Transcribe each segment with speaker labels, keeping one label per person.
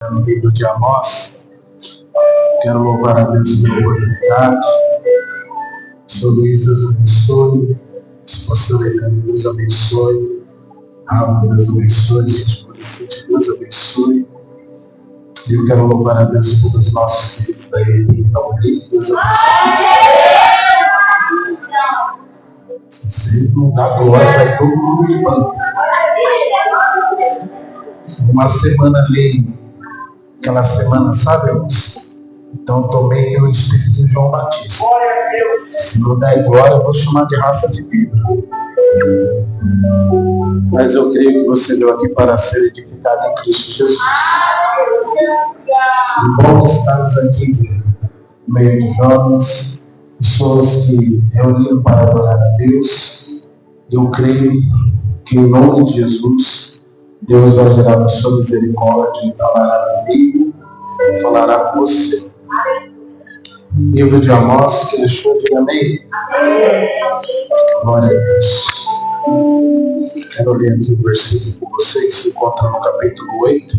Speaker 1: no livro de Amós. Quero louvar a Deus pela oportunidade. Sou Luiz, Deus abençoe. Pastor Helena, Deus abençoe. Rafa, Deus abençoe. Sua esposa Cíntia, Deus abençoe. E eu quero louvar a Deus pelos nossos queridos da EI. Então, Deus abençoe. Se não dá glória, vai todo mundo de banco. Uma semana meio, aquela semana, sabe, irmãos? Então tomei o Espírito de João Batista. Se não der glória, eu vou chamar de raça de vida. Mas eu creio que você veio aqui para ser edificado em Cristo Jesus. E bom estarmos aqui no meio de jovens, pessoas que reuniram para adorar a Deus. Eu creio que em nome de Jesus, Deus vai gerar a sua misericórdia e falará comigo, falará com você. Livro de Amós, que deixou de amém. Glória a Deus. Quero ler aqui o versículo com você que se encontra no capítulo 8.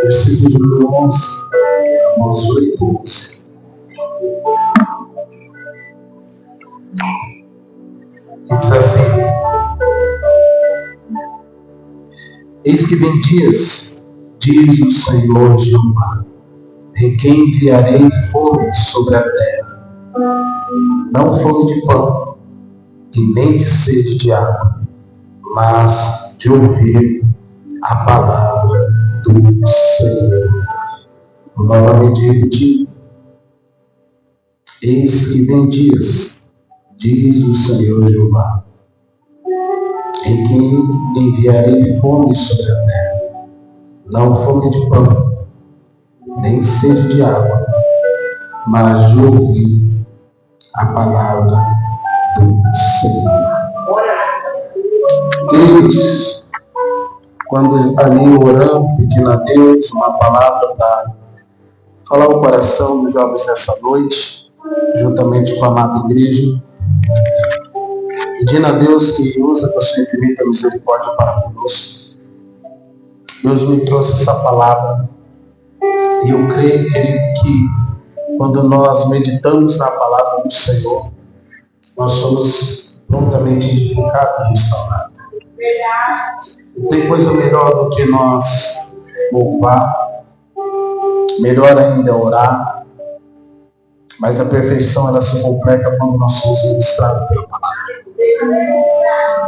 Speaker 1: Versículo de número 11. Amós 8, 11. Diz assim: Eis que vem dias, diz o Senhor Jeová, em quem enviarei fome sobre a terra, não fome de pão, e nem de sede de água, mas de ouvir a palavra do Senhor. Novamente repetindo: Eis que vem dias, diz o Senhor Jeová, em quem enviarei fome sobre a terra, não fome de pão, nem sede de água, mas de ouvir a palavra do Senhor. Queridos, quando ali orando, pedindo a Deus uma palavra para falar o coração dos jovens nessa noite, juntamente com a amada igreja, pedindo a Deus que usa com a sua infinita misericórdia para conosco, Deus me trouxe essa palavra. E eu creio, querido, que quando nós meditamos na palavra do Senhor, nós somos prontamente edificados e restaurados. Não tem coisa melhor do que nós louvar, melhor ainda é orar, mas a perfeição ela se completa quando nós somos ministrados pela palavra.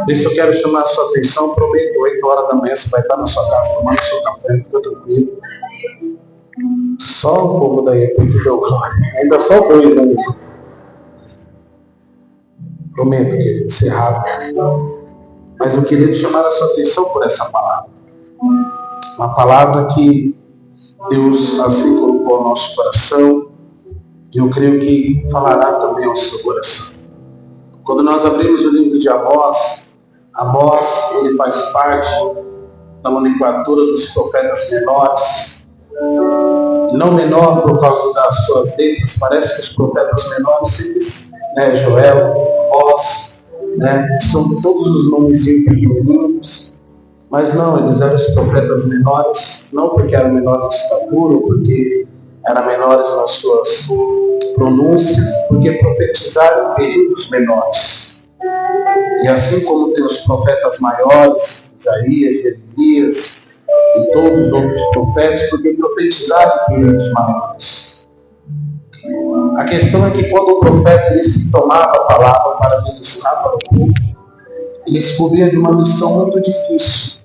Speaker 1: Isso eu quero chamar a sua atenção. Prometo, 8 horas da manhã você vai estar na sua casa tomando seu café, fica tranquilo. Só o povo daí aqui que deu glória. Ainda só 2 ainda. Prometo, querido, ser rápido. Mas eu queria chamar a sua atenção por essa palavra. Uma palavra que Deus assim colocou ao nosso coração. E eu creio que falará também ao seu coração. Quando nós abrimos o livro de Amós, Amós ele faz parte da nomenclatura dos profetas menores. Não menor por causa das suas letras, parece que os profetas menores sempre, Joel, Amós, são todos os nomezinhos pequenininhos, mas não, eles eram os profetas menores, não porque eram menores de estatura, ou porque eram menores nas suas pronúncias, porque profetizaram em períodos menores. E assim como tem os profetas maiores, Isaías, Jeremias e todos os outros profetas, porque profetizaram em períodos maiores. A questão é que quando o profeta ele se tomava a palavra para ministrar para o povo, ele se cobria de uma missão muito difícil,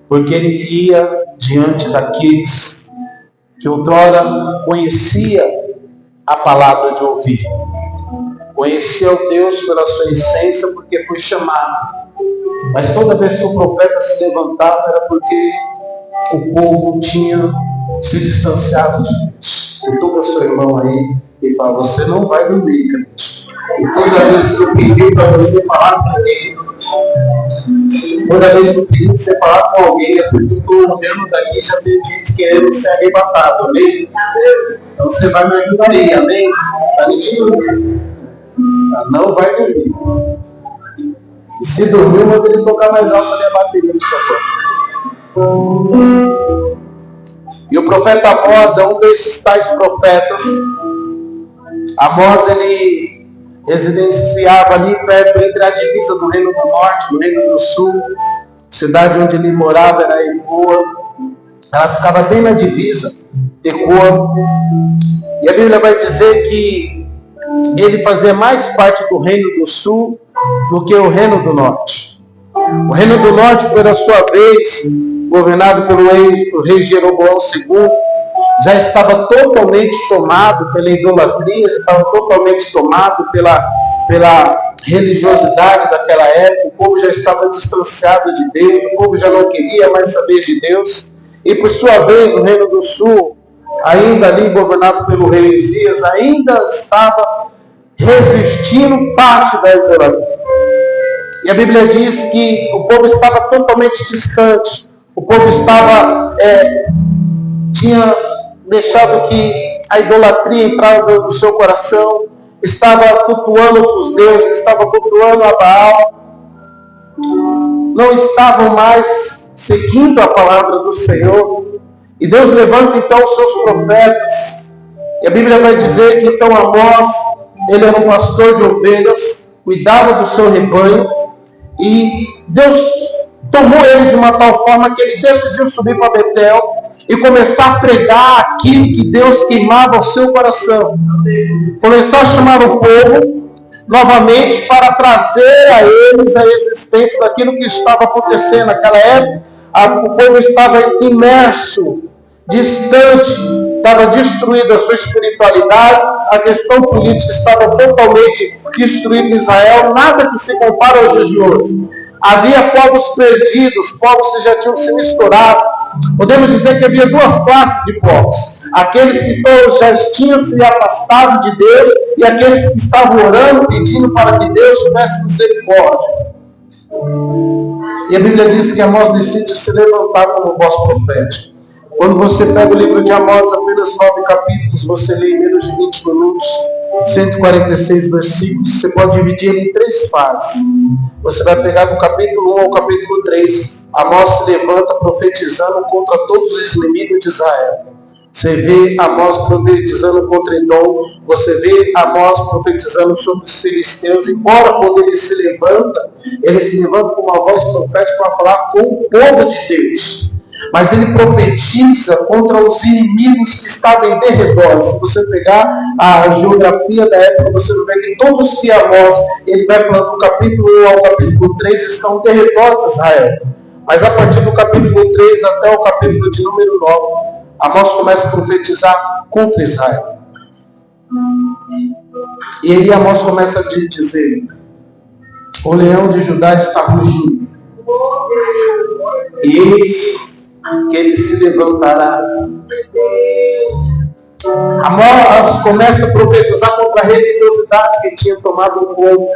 Speaker 1: porque ele ia diante daqueles que outrora conhecia a palavra de ouvir, conhecia o Deus pela sua essência, porque foi chamado. Mas toda vez que o profeta se levantava era porque o povo tinha se distanciado de Deus. E todo seu irmão aí e fala: você não vai dormir, crente. E toda vez que eu pedi para você falar com alguém, toda vez que eu pedi para você falar com alguém, é porque eu estou olhando daqui, já tem gente querendo ser arrebatado, amém? Então você vai me ajudar aí, amém? Tá ninguém dormindo. Não vai dormir. E se dormiu, manda ele tocar mais alto ali a bateria do sofá. E o profeta Amós é um desses tais profetas. Amós, ele residenciava ali perto entre a divisa do Reino do Norte e do Reino do Sul. A cidade onde ele morava era Tecoa. Ela ficava bem na divisa, Tecoa. E a Bíblia vai dizer que ele fazia mais parte do Reino do Sul do que o Reino do Norte. O Reino do Norte, por sua vez, governado pelo rei Jeroboão II, já estava totalmente tomado pela idolatria, já estava totalmente tomado pela religiosidade daquela época. O povo já estava distanciado de Deus, o povo já não queria mais saber de Deus. E por sua vez, o Reino do Sul, ainda ali governado pelo rei Uzias, ainda estava resistindo parte da idolatria. E a Bíblia diz que o povo estava totalmente distante. O povo tinha deixado que a idolatria entrava no seu coração, estava cultuando os deuses, estava cultuando a Baal, não estavam mais seguindo a palavra do Senhor. E Deus levanta então os seus profetas. E a Bíblia vai dizer que então Amós, ele era um pastor de ovelhas, cuidava do seu rebanho, e Deus tomou ele de uma tal forma que ele decidiu subir para Betel e começar a pregar aquilo que Deus queimava ao seu coração. Começar a chamar o povo novamente para trazer a eles a existência daquilo que estava acontecendo naquela época. O povo estava imerso, distante, estava destruída a sua espiritualidade, a questão política estava totalmente destruída em Israel, nada que se compara aos dias de hoje. Havia povos perdidos, povos que já tinham se misturado. Podemos dizer que havia duas classes de povos: aqueles que todos já tinham se afastado de Deus e aqueles que estavam orando, pedindo para que Deus tivesse misericórdia. E a Bíblia diz que Amós decide se levantar como voz profética. Quando você pega o livro de Amós, apenas 9 capítulos, você lê em menos de 20 minutos, 146 versículos, você pode dividir ele em 3 fases. Você vai pegar do capítulo 1 ao capítulo 3, Amós se levanta profetizando contra todos os inimigos de Israel. Você vê Amós profetizando contra Edom, você vê Amós profetizando sobre os filisteus. Embora quando ele se levanta com uma voz profética para falar com o povo de Deus. Mas ele profetiza contra os inimigos que estavam em derredor. Se você pegar a geografia da época, você vai ver que todos que Amós, ele vai falando do capítulo 1 ao capítulo 3, estão em derredor de Israel. Mas a partir do capítulo 3 até o capítulo de número 9, Amós começa a profetizar contra Israel. E aí Amós começa a dizer: o leão de Judá está rugindo, e eis que ele se levantará. Amós começa a profetizar contra a religiosidade que tinha tomado conta.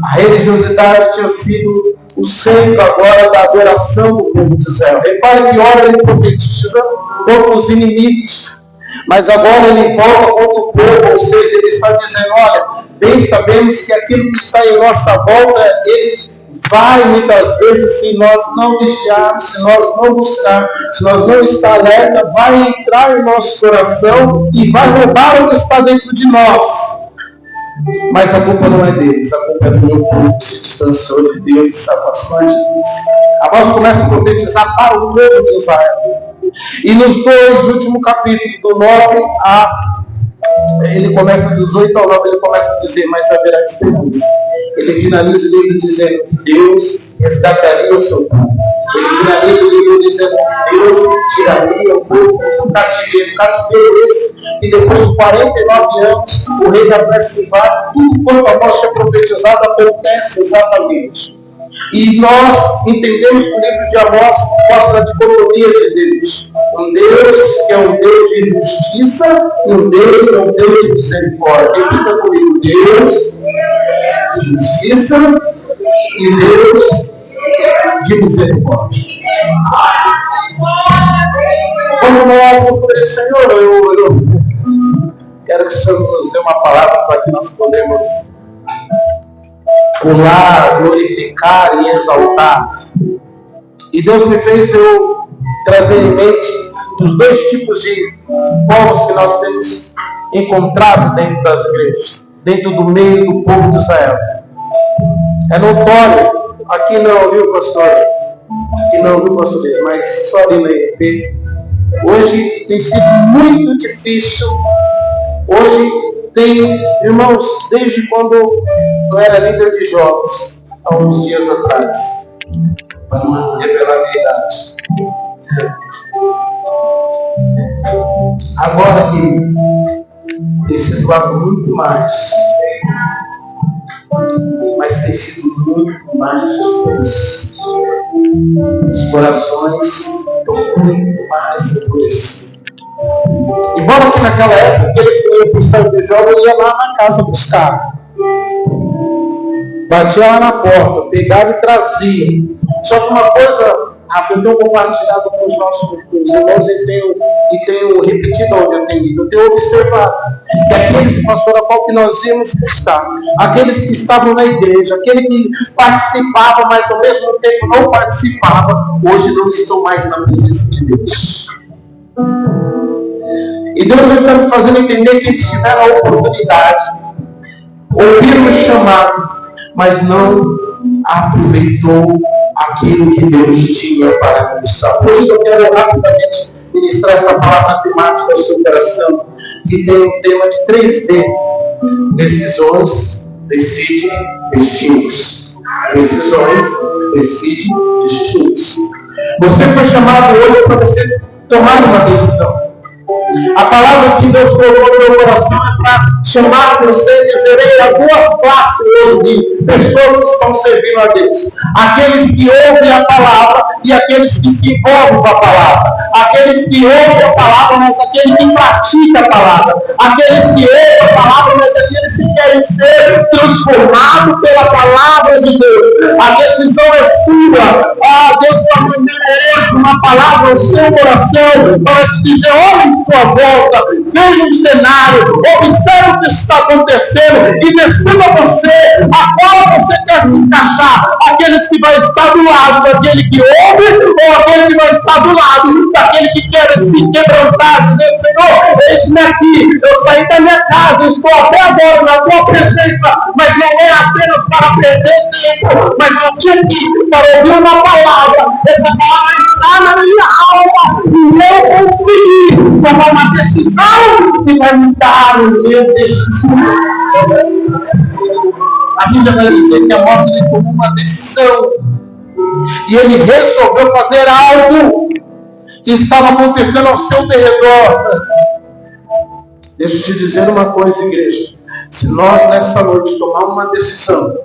Speaker 1: A religiosidade tinha sido o centro agora da adoração do povo de Israel. Repare que ora ele profetiza contra os inimigos, mas agora ele volta contra o povo, ou seja, ele está dizendo: olha, bem sabemos que aquilo que está em nossa volta, ele vai muitas vezes, se nós não vigiarmos, se nós não buscarmos, se nós não estar alerta, vai entrar em nosso coração e vai roubar o que está dentro de nós. Mas a culpa não é deles, a culpa é do meu povo que se distanciou de Deus e se afastou de Deus. Agora começa a profetizar para o povo de Israel. E nos 2 últimos capítulos, do 9 a ele começa dos 8 ao 9, ele começa a dizer: mas haverá esperança. Ele finaliza o livro dizendo que Deus resgataria o seu povo. Ele finaliza o livro dizendo que Deus tiraria o povo do cativeiro. Cativeiro esse, e depois de 49 anos, o rei da Pérsia, tudo quanto Amós tinha profetizado acontece exatamente. E nós entendemos que o livro de Amós mostra a dicotomia de Deus. Um Deus que é um Deus de justiça e um Deus que é um Deus de misericórdia. Repita comigo: Deus de justiça e Deus de misericórdia. Quando nós oramos, Senhor, eu quero que o Senhor nos dê uma palavra para que nós podemos pular, glorificar e exaltar. E Deus me fez eu trazer em mente os dois tipos de povos que nós temos encontrado dentro das igrejas, dentro do meio do povo de Israel. É notório, aqui não, viu, pastor? Aqui não, viu, pastor? Mas só ali na EP. Hoje tem sido muito difícil. Hoje tem, irmãos, desde quando eu era líder de jovens, há uns dias atrás, para não revelar a minha idade. Agora que tem sido algo muito mais, mas tem sido muito mais difícil. Os corações estão muito mais endurecidos. Embora que naquela época eles queriam cristão de jovem, ia lá na casa buscar. Batia lá na porta, pegava e trazia. Só que uma coisa, eu tenho compartilhado com os nossos irmãos e tenho repetido onde eu tenho ido. Eu tenho observado que aqueles, pastor, a qual que nós íamos buscar, aqueles que estavam na igreja, aquele que participava, mas ao mesmo tempo não participava, hoje não estão mais na presença de Deus. E Deus está me fazendo entender que eles tiveram a oportunidade, ouviram o chamado, mas não aproveitou aquilo que Deus tinha para ministrar. Por isso eu quero rapidamente ministrar essa palavra temática ao seu coração, que tem um tema de 3D: decisões, decide, destinos. Decisões, decide, destinos. Você foi chamado hoje para você tomar uma decisão. A palavra que Deus colocou no meu coração é para chamar você e dizer: há duas classes hoje de pessoas que estão servindo a Deus. Aqueles que ouvem a palavra e aqueles que se envolvem com a palavra. Aqueles que ouvem a palavra, mas aqueles que praticam a palavra. Aqueles que ouvem a palavra, mas aqueles que querem ser transformados pela palavra de Deus. A decisão é sua. Deus está mandando uma palavra ao seu coração para te dizer: olha em sua volta, veja o cenário, observe o que está acontecendo e decida você a qual você quer se encaixar. Aqueles que vai estar do lado daquele que ouve, ou aquele que vai estar do lado daquele que quer se quebrantar, dizer: Senhor, eis-me aqui, eu saí da minha casa, eu estou até agora na tua presença, mas não é apenas para perder tempo, mas eu vim aqui para ouvir uma palavra. Essa palavra está na minha alma e eu consegui tomar uma decisão que vai mudar o meu destino. A Bíblia vai dizer que a morte ele tomou uma decisão e ele resolveu fazer algo que estava acontecendo ao seu derredor. Deixa eu te dizer uma coisa, igreja: se nós nessa noite tomarmos uma decisão,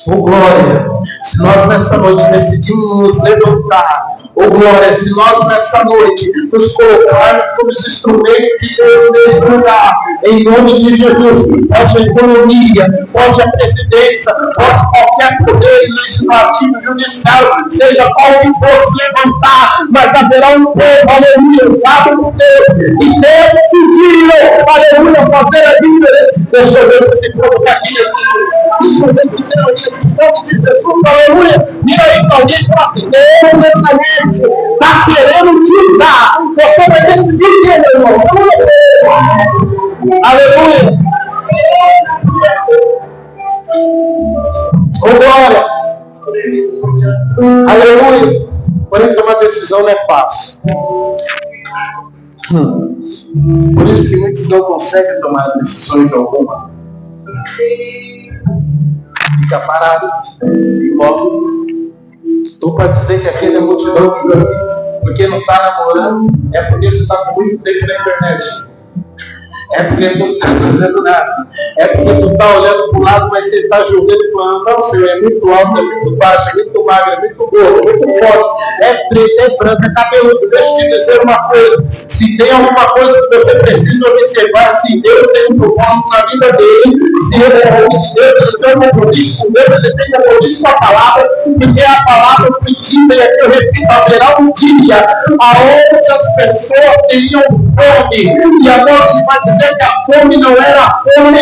Speaker 1: glória, se nós nessa noite decidimos nos levantar, glória, se nós nessa noite nos colocarmos como instrumentos de Deus nesse lugar, em nome de Jesus, pode a economia, pode a presidência, pode qualquer poder legislativo, judiciário, seja qual que for se levantar, mas haverá um povo, aleluia, usado por Deus, e decidiram, aleluia, fazer a vida. Deixa eu ver se esse povo está aqui, deixa eu ver se tem alguém. Em nome de Jesus, aleluia. Mira aí para alguém e fala assim: Deus nessa noite está querendo te usar. Você vai decidir que, meu irmão. Aleluia. Glória. Aleluia. Porém, tomar decisão não é fácil. Por isso que muitos não conseguem tomar decisões alguma. Fica parado e logo. Estou para dizer que aquele é multidão porque não está namorando, é porque você está com muito tempo na internet. É porque tu não está fazendo nada. É porque tu está olhando para o lado, mas você está julgando e falando: não, Senhor, é muito alto, é muito baixo, é muito magro, é muito gordo, é muito forte, é preto, é branco, é cabeludo. Deixa eu te dizer uma coisa: se tem alguma coisa que você precisa observar, se Deus tem um propósito na vida dele, se ele é homem de Deus, ele tem um compromisso com Deus, ele tem um compromisso com a palavra, porque a palavra foi dita, e aqui eu repito: haverá um dia aonde as pessoas teriam fome. E agora ele vai dizer que a fome não era a fome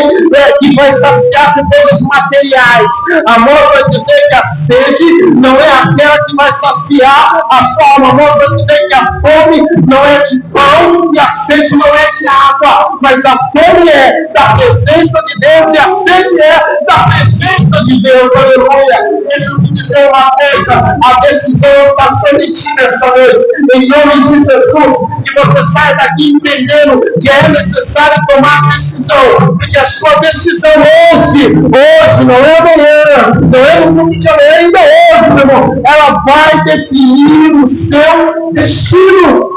Speaker 1: que vai saciar com todos os materiais. Amor vai dizer que a sede não é aquela que vai saciar a sua alma. Amor vai dizer que a fome não é de pão e a sede não é de água, mas a fome é da presença de Deus e a sede é da presença de Deus. Aleluia. Deixa eu te dizer uma coisa, a decisão está sobre ti nessa noite. Em nome de Jesus, que você saia daqui entendendo que é necessário tomar decisão, porque a sua decisão hoje, não é amanhã, não é no culto de amanhã, ainda hoje, meu irmão, ela vai definir o seu destino.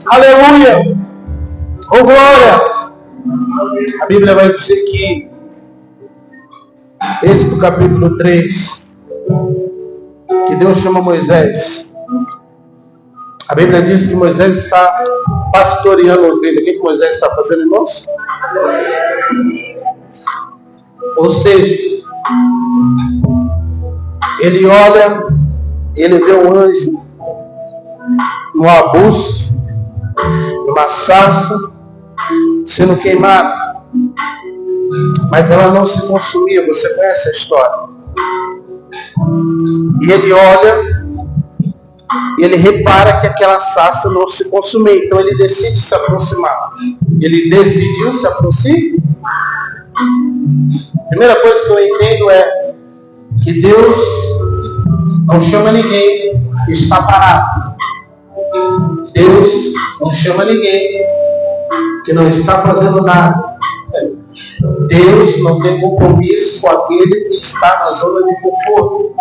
Speaker 1: Aleluia! Oh, glória! A Bíblia vai dizer que, Êxodo capítulo 3, que Deus chama Moisés. A Bíblia diz que Moisés está pastoreando a ovelha. O que Moisés está fazendo, irmãos? Ou seja, ele olha, ele vê um anjo no arbusto, numa sarça, sendo queimado. Mas ela não se consumia, você conhece a história. E ele olha, e ele repara que aquela sarça não se consumiu, então ele decide se aproximar. Ele decidiu se aproximar. A primeira coisa que eu entendo é que Deus não chama ninguém que está parado. Deus não chama ninguém que não está fazendo nada. Deus não tem compromisso com aquele que está na zona de conforto.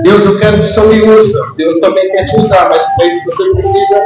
Speaker 1: Deus, eu quero que o Senhor me usa. Deus também quer te usar, mas para isso você precisa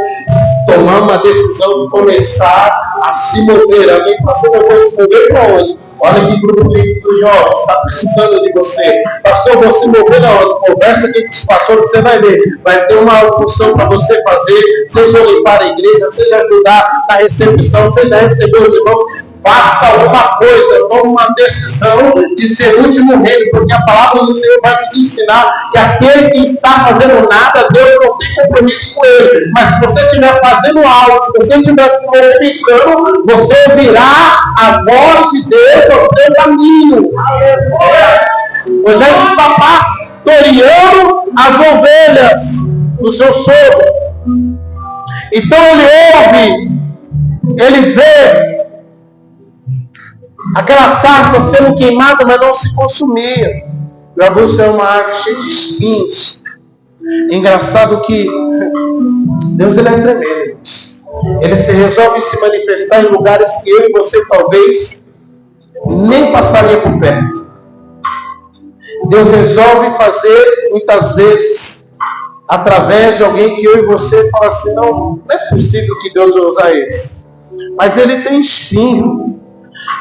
Speaker 1: tomar uma decisão de começar a se mover. Alguém passou, eu vou se mover para onde? Olha aqui para o grupo dos jovens, está precisando de você. Pastor, vou se mover na hora. Conversa aqui com os pastores, você vai ver. Vai ter uma função para você fazer, seja limpar a igreja, seja ajudar na recepção, seja receber os irmãos. Faça alguma coisa, tome uma decisão de ser o último reino, porque a palavra do Senhor vai nos ensinar que aquele que está fazendo nada, Deus não tem compromisso com ele. Mas se você estiver fazendo algo, se você estiver se movimentando, você ouvirá a voz de Deus no seu caminho. Moisés está pastoreando as ovelhas do seu sogro. Então ele ouve, ele vê aquela sarça sendo queimada, mas não se consumia. O arbusto é uma árvore cheia de espinhos. Engraçado que Deus, ele é tremendo. Ele se resolve se manifestar em lugares que eu e você talvez nem passaria por perto. Deus resolve fazer muitas vezes através de alguém que eu e você fala assim, não é possível que Deus vai usar eles. Mas ele tem espinho.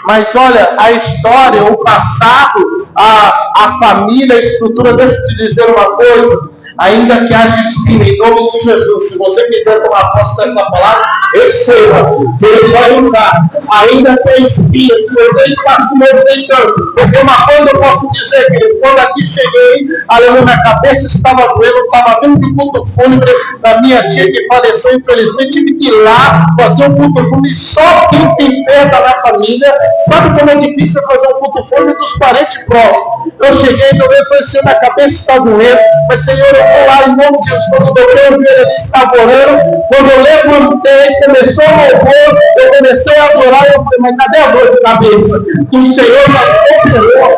Speaker 1: Mas olha, a história, o passado, a família, a estrutura, deixa eu te dizer uma coisa, ainda que haja espinho, em nome de Jesus, se você quiser tomar posse dessa palavra, receba, que Ele vai usar, ainda tem espinho, se você está se movimentando, porque uma coisa eu posso dizer, que quando aqui cheguei, aleluia, minha cabeça estava doendo, estava vindo de culto fúnebre da minha tia que faleceu, infelizmente, tive que ir lá fazer um culto fúnebre, só quem tem fé da minha família, sabe como é difícil fazer um culto fúnebre dos parentes próximos. Eu cheguei, também falei assim, minha cabeça está doendo, mas Senhor, eu vou lá em nome de Jesus, quando o doutor ali estava orando, quando eu levantei, começou o louvor, eu comecei a adorar, eu falei, mas cadê a dor de cabeça? Que o Senhor já operou,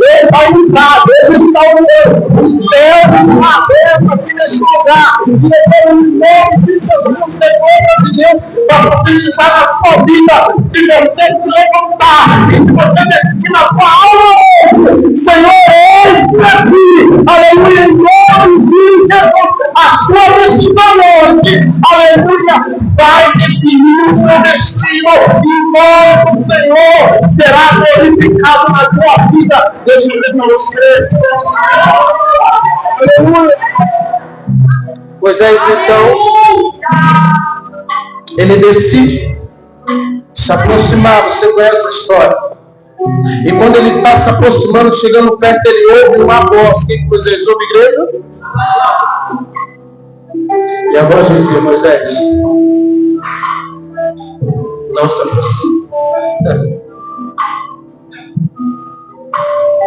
Speaker 1: Ele vai mudar, Deus está orando, o céu está aberto aqui neste lugar, e eu em nome de Jesus, Senhor de Deus, para profetizar na sua vida, se você se levantar, e se você decidir na sua alma, Senhor, hoje aqui, aleluia, em nome de Jesus, a sua decisão hoje, aleluia, vai definir o seu destino, e o nome do Senhor será glorificado na tua vida. Deixa eu ver para você. Aleluia. Moisés, então, ele decide se aproximar. Você conhece a história? E quando ele está se aproximando, chegando perto, ele ouve uma voz. Quem Moisés ouve, igreja? E a voz dizia: Moisés, não se aproxime.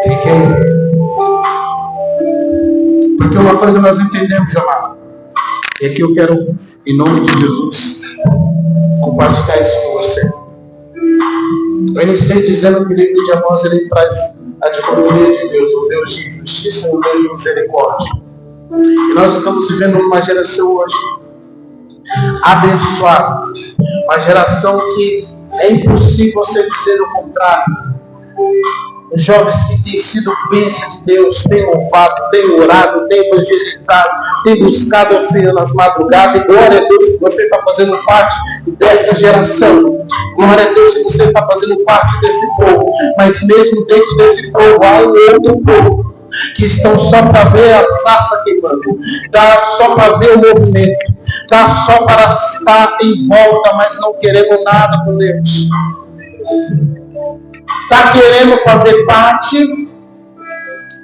Speaker 1: Fiquem. Porque uma coisa nós entendemos, amado, é que eu quero, em nome de Jesus, compartilhar isso com você. Eu iniciei dizendo que o livro de Amós ele traz a dicotomia de Deus, o Deus de justiça e o Deus de misericórdia. E nós estamos vivendo uma geração hoje abençoada, uma geração que é impossível você dizer o contrário. Os jovens que têm sido bênção de Deus, têm louvado, têm orado, têm evangelizado, têm buscado ao Senhor nas madrugadas. E glória a Deus que você está fazendo parte dessa geração. Glória a Deus que você está fazendo parte desse povo. Mas mesmo dentro desse povo há um outro povo que estão só para ver a sarça queimando, tá só para ver o movimento, tá só para estar em volta, mas não querendo nada com Deus. Está querendo fazer parte,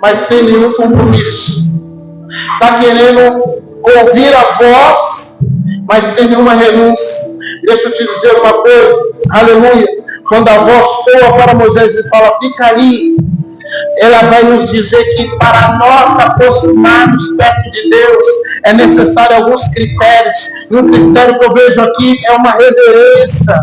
Speaker 1: mas sem nenhum compromisso. Está querendo ouvir a voz, mas sem nenhuma renúncia. Deixa eu te dizer uma coisa, aleluia. Quando a voz soa para Moisés e fala, fica aí, ela vai nos dizer que para nós aproximarmos perto de Deus é necessário alguns critérios. E um critério que eu vejo aqui é uma reverência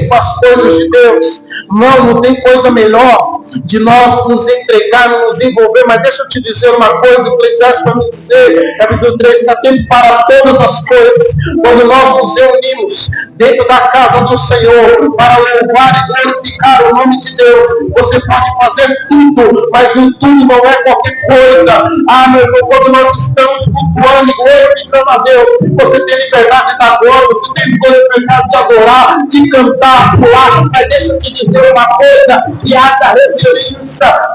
Speaker 1: com as coisas de Deus. Não tem coisa melhor de nós nos entregarmos, nos envolver. Mas deixa eu te dizer uma coisa, Eclesiastes vai me dizer, capítulo 3, que há tempo para todas as coisas. Quando nós nos reunimos dentro da casa do Senhor para louvar e glorificar o nome de Deus, você pode fazer tudo, mas o tudo não é qualquer coisa. Meu irmão, quando nós estamos cultuando e glorificando a Deus, você tem liberdade da glória, você tem liberdade de adorar, de cantar, pular. Mas deixa eu te dizer uma coisa, que haja reverência,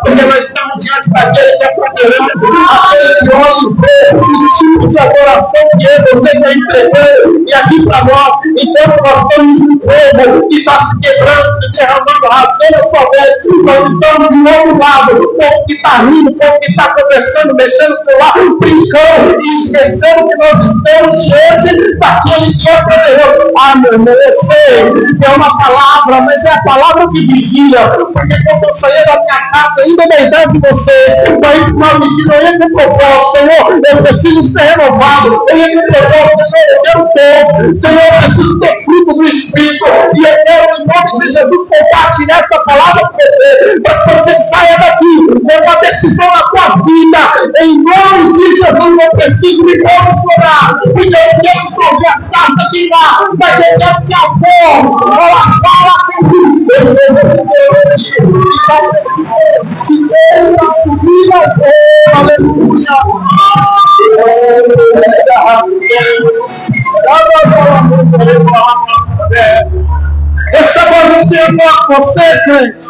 Speaker 1: porque nós estamos diante daquele que é poderoso, aquele que olha e vê o tipo de adoração que você está entregando, e aqui para nós, enquanto nós temos um povo que está se quebrando, se derramando, rasgando a sua vez, nós estamos do outro lado, o povo que está rindo, o povo que está conversando, mexendo no celular, brincando, e esquecendo que nós estamos diante daquele que é poderoso. Meu irmão, eu sei que é uma palavra, mas é a palavra que vigia, porque quando eu saía da minha casa, ainda na idade de vocês, para ir para uma vigília, eu ia com propósito, Senhor, eu preciso ser renovado, eu ia com propósito, Senhor, eu quero ter, Senhor, eu preciso ter fruto do Espírito, e eu quero, em nome de Jesus, compartilhar essa palavra com você, para que você saia daqui com uma decisão na sua vida, em nome de Jesus. Eu preciso me posicionar, porque eu quero sorrir a casa queimar, mas eu quero que a avó, ela fala comigo, eu sou essa pode ser para você, crente.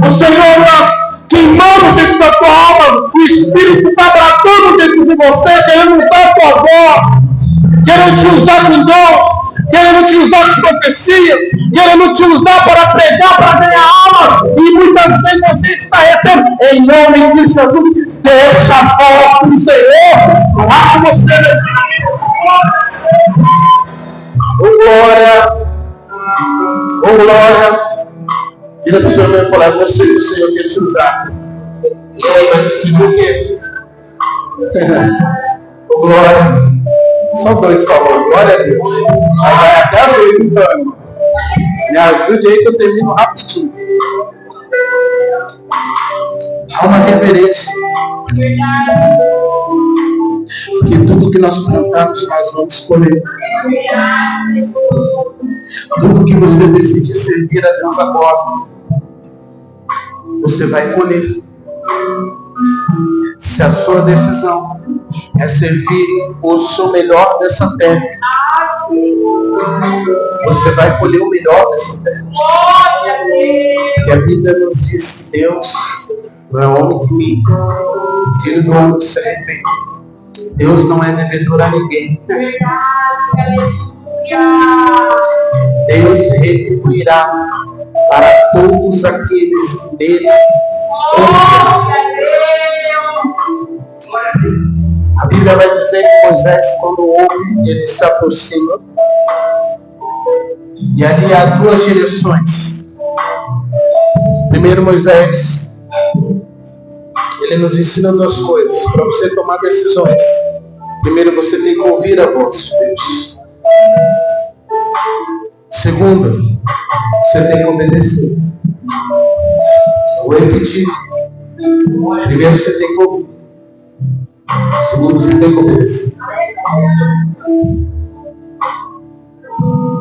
Speaker 1: O Senhor está queimando dentro da tua alma, o Espírito está bradando dentro de você, querendo usar a tua voz, querendo te usar com dons, querendo te usar com profecias, querendo te usar para pregar, para ganhar almas, e muitas vezes você está retendo. Em nome de Jesus, deixa a voz do Senhor falar com você nesse momento. Glória, glória. Vira para o Senhor e falar, você, o Senhor quer te usar. E aí vai decidir o quê? Glória. Só dois favores, glória a Deus. Aí vai até as 8 então. Me ajude aí que eu termino rapidinho. Há uma reverência. Porque tudo que nós plantamos, nós vamos colher. Tudo que você decidir servir a Deus agora, você vai colher. Se a sua decisão é servir o seu melhor dessa terra, você vai colher o melhor dessa terra. Porque a Bíblia nos diz que Deus não é homem que minta, filho do homem que se arrepende. Deus não é devedor a ninguém. Deus retribuirá para todos aqueles que nele confiam. A Bíblia vai dizer que Moisés, quando ouve, ele se aproxima. E ali há duas direções. Primeiro, Moisés, ele nos ensina duas coisas. Para você tomar decisões, primeiro você tem que ouvir a voz de Deus. Segundo, você tem que obedecer. Eu vou repetir. Primeiro você tem que ouvir. Segundo, você tem que obedecer.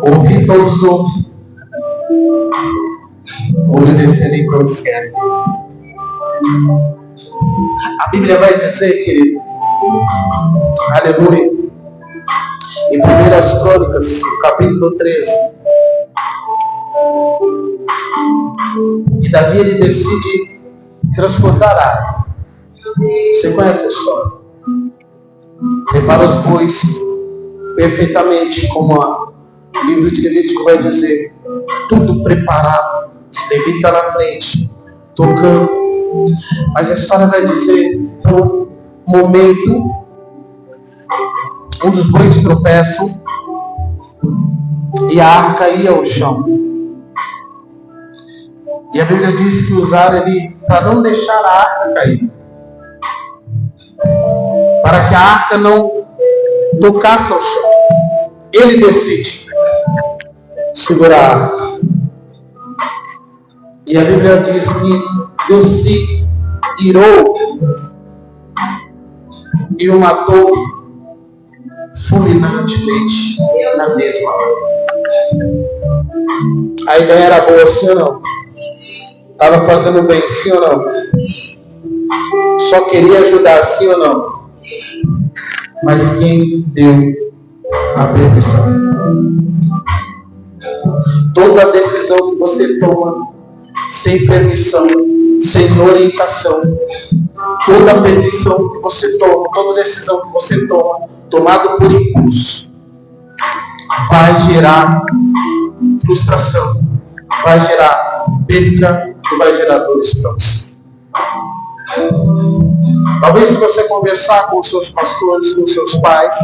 Speaker 1: Ouvir todos ouvem. Obedecer nem todos querem. A Bíblia vai dizer, querido, aleluia, em 1 Crônicas, capítulo 13, que Davi ele decide transportar água. Você conhece a história? Prepara os bois perfeitamente, como o livro de Levítico vai dizer, tudo preparado, os levitas na frente, tocando. Mas a história vai dizer, por um momento, um dos bois tropeçam e a arca ia ao chão. E a Bíblia diz que usaram ele para não deixar a arca cair, para que a arca não tocasse ao chão. Ele decide segurar a arca. E a Bíblia diz que Deus se irou e o matou fulminantemente na mesma hora. A ideia era boa, sim ou não? Estava fazendo bem, sim ou não? Só queria ajudar, sim ou não? Mas quem deu a permissão? Toda decisão que você toma sem permissão, sem orientação, toda permissão que você toma, toda decisão que você toma, tomada por impulso, vai gerar frustração, vai gerar perda e vai gerar dores para você. Talvez se você conversar com os seus pastores, com os seus pais,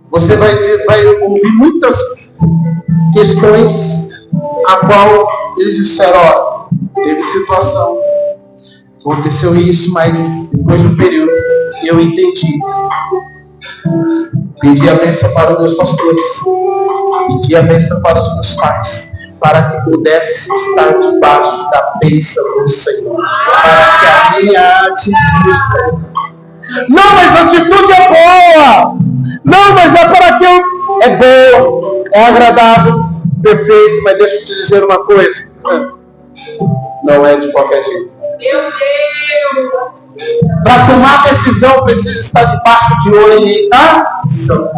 Speaker 1: você vai ouvir muitas questões a qual eles disseram, olha, teve situação, aconteceu isso, mas depois de um período eu entendi. Pedi a bênção para os meus pastores, pedi a bênção para os meus pais, para que pudesse estar debaixo da bênção do Senhor, para que a minha atitude... Não, mas a atitude é boa! Não, mas é para que eu... É boa, é agradável, perfeito, mas deixa eu te dizer uma coisa. Não é de qualquer jeito. Meu Deus! Para tomar decisão, precisa estar debaixo de orientação.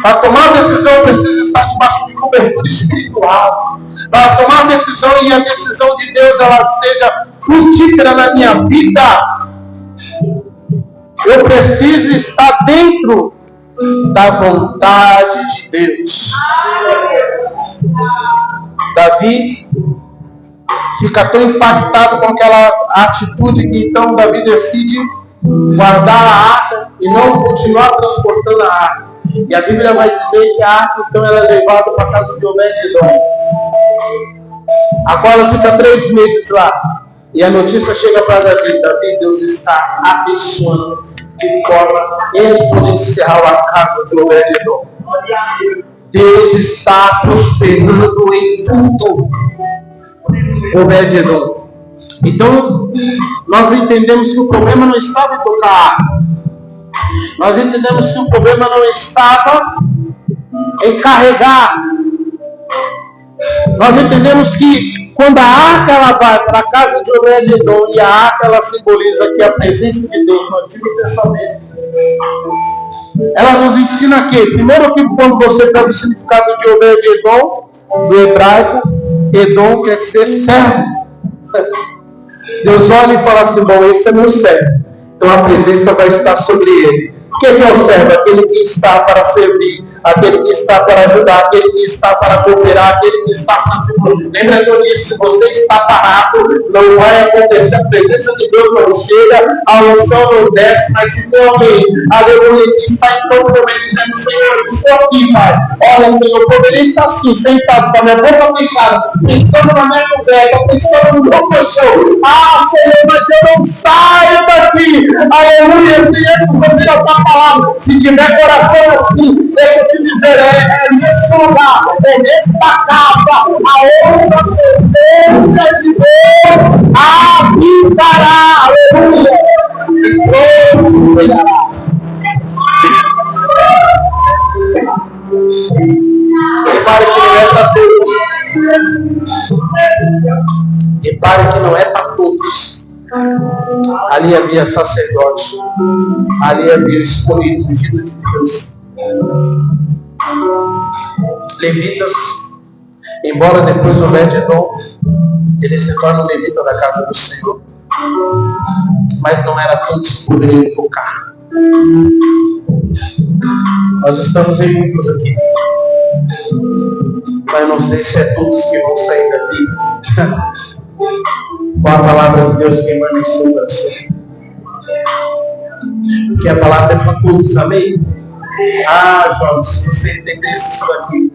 Speaker 1: Para tomar decisão, precisa estar debaixo de cobertura espiritual. Para tomar decisão e a decisão de Deus ela seja frutífera na minha vida, eu preciso estar dentro da vontade de Deus. Davi fica tão impactado com aquela atitude que então Davi decide guardar a arca e não continuar transportando a arca. E a Bíblia vai dizer que a arca então ela é levada para a casa de Obed-edom. Agora ela fica 3 meses lá. E a notícia chega para Davi. Davi, Deus está abençoando de forma exponencial a casa de Obed-edom. Deus está prosperando em tudo. Obed-edom. Então, nós entendemos que o problema não estava em tocar a arca. Nós entendemos que o problema não estava em carregar. Nós entendemos que quando a arca ela vai para a casa de Obed-edom, e a arca ela simboliza aqui a presença de Deus no Antigo Testamento, ela nos ensina que, primeiro que quando você pega o significado de Obed-edom, do hebraico, Edom quer ser servo. Deus olha e fala assim, bom, esse é meu servo, então a presença vai estar sobre ele. Quem é o servo? Aquele que está para servir, aquele que está para ajudar, aquele que está para cooperar, aquele que está para servir. Lembra que eu disse, se você está parado, não vai acontecer, a presença de Deus não chega, a unção não desce, mas se tem alguém, aleluia, que está em todo momento dizendo, Senhor, eu estou aqui, Pai. Olha, Senhor, eu poderia estar assim, sentado, com a minha boca fechada, pensando na minha coberta, pensando no meu colchão. Ah, Senhor, mas eu não saio daqui. Aleluia, Senhor, tu ouvir a tua palavra. Se tiver coração assim, deixa eu te dizer, é nesse lugar, é nesta casa, aonde a presença de Deus habitará. Aleluia. E Deus cuidará. Repare que não é para todos. Repare que não é para todos. Ali havia sacerdote. Ali havia escolhido, ungido de Deus. Levitas, embora depois o Obed-Edom, ele se torna um levita da casa do Senhor. Mas não era todos que poderiam tocar. Nós estamos em muitos aqui. Mas não sei se é todos que vão sair daqui com a palavra de Deus queimando em seu coração. Porque a palavra é para todos, amém? Ah, jovens, se você entendesse isso daqui,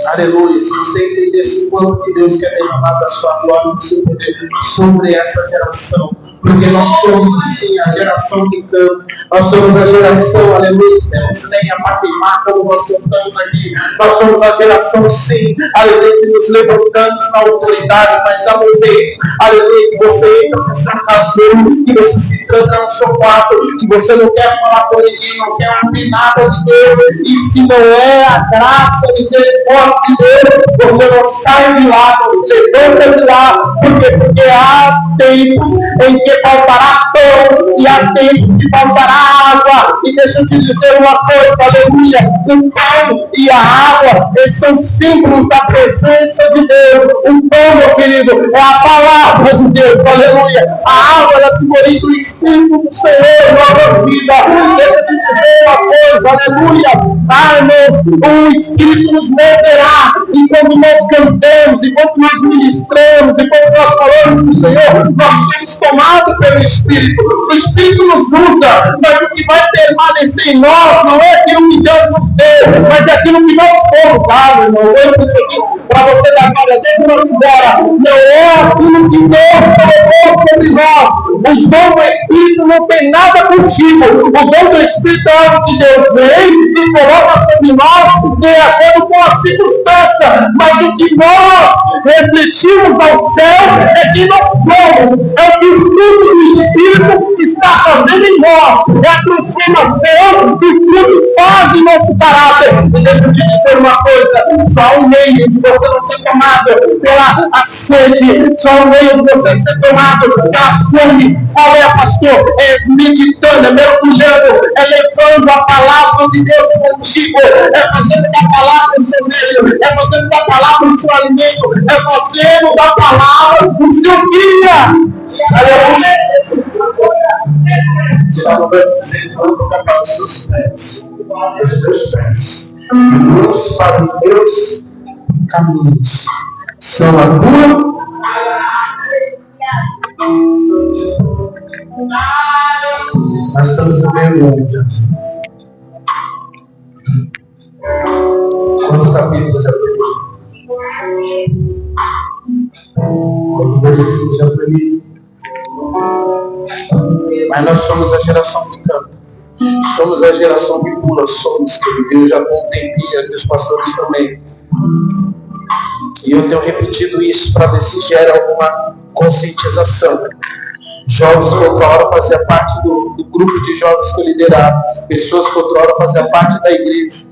Speaker 1: aleluia, se você entendesse o quanto que Deus quer derramar da sua glória, do seu poder sobre essa geração. Porque nós somos, assim, a geração que canta. Nós somos a geração, aleluia, que temos lenha para queimar, como nós cantamos aqui. Nós somos a geração, sim, aleluia, que nos levantamos na autoridade, mas há momento, aleluia, que você entra no seu casulo, que você se tranca no seu quarto, que você não quer falar com ninguém, não quer ouvir nada de Deus. E se não é a graça, a misericórdia de Deus, você não sai de lá, não se levanta de lá. Porque há tempos em que faltará pão e há tempos que faltará água. E deixa eu te dizer uma coisa, aleluia, o pão e a água, eles são símbolos da presença de Deus. O pão, meu querido, é a palavra de Deus, aleluia. A água é simboliza o Espírito do Senhor na nossa vida. Deixa eu te dizer uma coisa, aleluia. Ah, irmãos, o Espírito nos moverá. E quando nós cantamos, e quando nós ministramos, e quando nós falamos do Senhor, nós somos tomados pelo Espírito. O Espírito nos usa, mas o que vai permanecer em nós não é aquilo que Deus nos deu, mas é aquilo que nós somos. Ah, meu irmão, eu vou aqui para você dar glória a Deus e não embora. Não é aquilo que Deus colocou sobre nós. Os dons do Espírito não tem nada contigo. O dom do Espírito é algo que Deus vem e coloca sobre nós de acordo com a circunstância. Mas o que nós refletimos ao céu é que nós somos. É o que o fruto do Espírito está fazendo em nós. É a transformação que o fruto faz em nosso caráter. E deixa eu te dizer uma coisa. Só um meio de você não ser tomado pela a sede. Só um meio de você ser tomado pela fome. Qual é, pastor? É meditando, é mergulhando, é levando a palavra de Deus contigo. É fazendo da palavra o seu meio. É fazendo da palavra o seu alimento. É fazendo da palavra o seu guia. Aleluia. Salmo 25, coloca para os seus pés, os teus pés, luz para os meus caminhos, são a tua. Nós estamos no meio do ano já. Quantos capítulos já foi? Quantos versículos já foi lido? Mas nós somos a geração que canta. Somos a geração que pula. Somos, que eu já estou um tempinho aqui, os pastores também. E eu tenho repetido isso para ver se gera alguma conscientização. Jovens que outra hora faziam parte do grupo de jovens que eu liderava. Pessoas que outra hora faziam parte da igreja.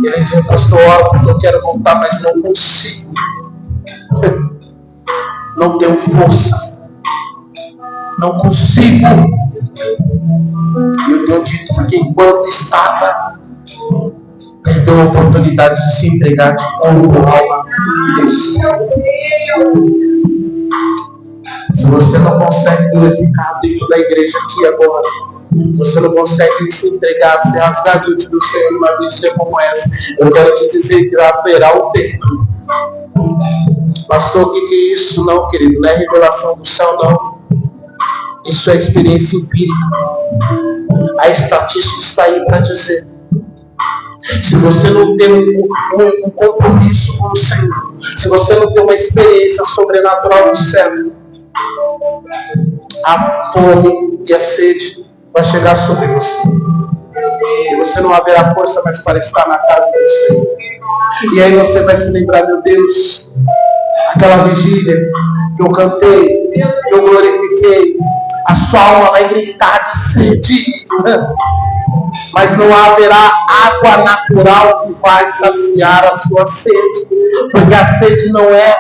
Speaker 1: E eles diziam, pastor, ora porque eu quero voltar, mas não consigo. Não tenho força. Não consigo. E eu tenho dito que enquanto estava, ele deu a oportunidade de se entregar de corpo, alma e espírito. Se você não consegue glorificar dentro da igreja aqui agora, Você não consegue se entregar, se rasgar diante do Senhor numa vida como essa. Eu quero te dizer que haverá um tempo. Pastor, o que é isso? Não, querido, não é revelação do céu, não. Isso é experiência empírica. A estatística está aí para dizer. Se você não tem um compromisso com o Senhor, se você não tem uma experiência sobrenatural do céu, a fome e a sede vai chegar sobre você. E você não haverá força mais para estar na casa do Senhor. E aí você vai se lembrar, meu Deus, aquela vigília que eu cantei, que eu glorifiquei, a sua alma vai gritar de sede. Mas não haverá água natural que vai saciar a sua sede. Porque a sede não é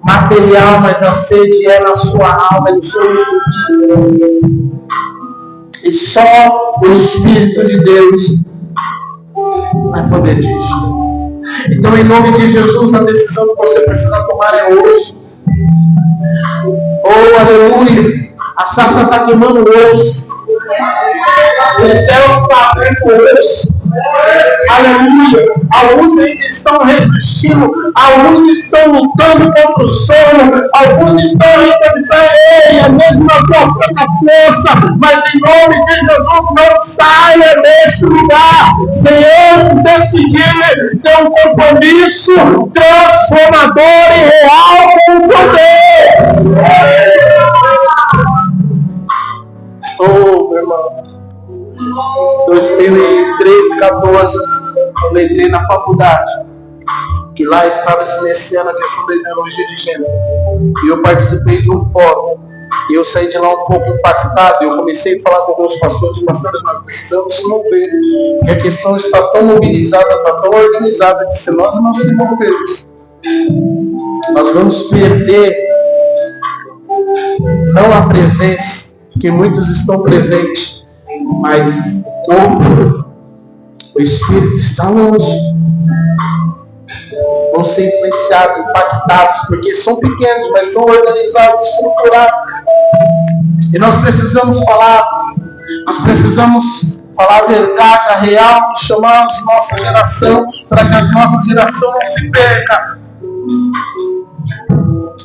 Speaker 1: material, mas a sede é na sua alma, no seu espírito. E só o Espírito de Deus vai poder te encher. Então, em nome de Jesus, a decisão que você precisa tomar é hoje. Oh, aleluia! A sarça está queimando hoje. O céu está aberto hoje. Aleluia! Alguns ainda estão resistindo, alguns estão lutando contra o sono, alguns estão ainda de pé, é mesmo a tua própria força, mas em nome de Jesus não saia deste lugar sem eu decidir ter um compromisso transformador e real com o poder. Oh, meu irmão, 2013, 14, quando entrei na faculdade, que lá estava se iniciando a questão da ideologia de gênero, e eu participei de um fórum, e eu saí de lá um pouco impactado, e eu comecei a falar com alguns pastores, nós precisamos se mover, e a questão está tão mobilizada, está tão organizada, que se nós não se movermos, nós vamos perder não a presença, que muitos estão presentes, mas o Espírito está longe. Vão ser influenciados, impactados, porque são pequenos, mas são organizados, estruturados. E nós precisamos falar a verdade, a real, e chamar a nossa geração, para que a nossa geração não se perca.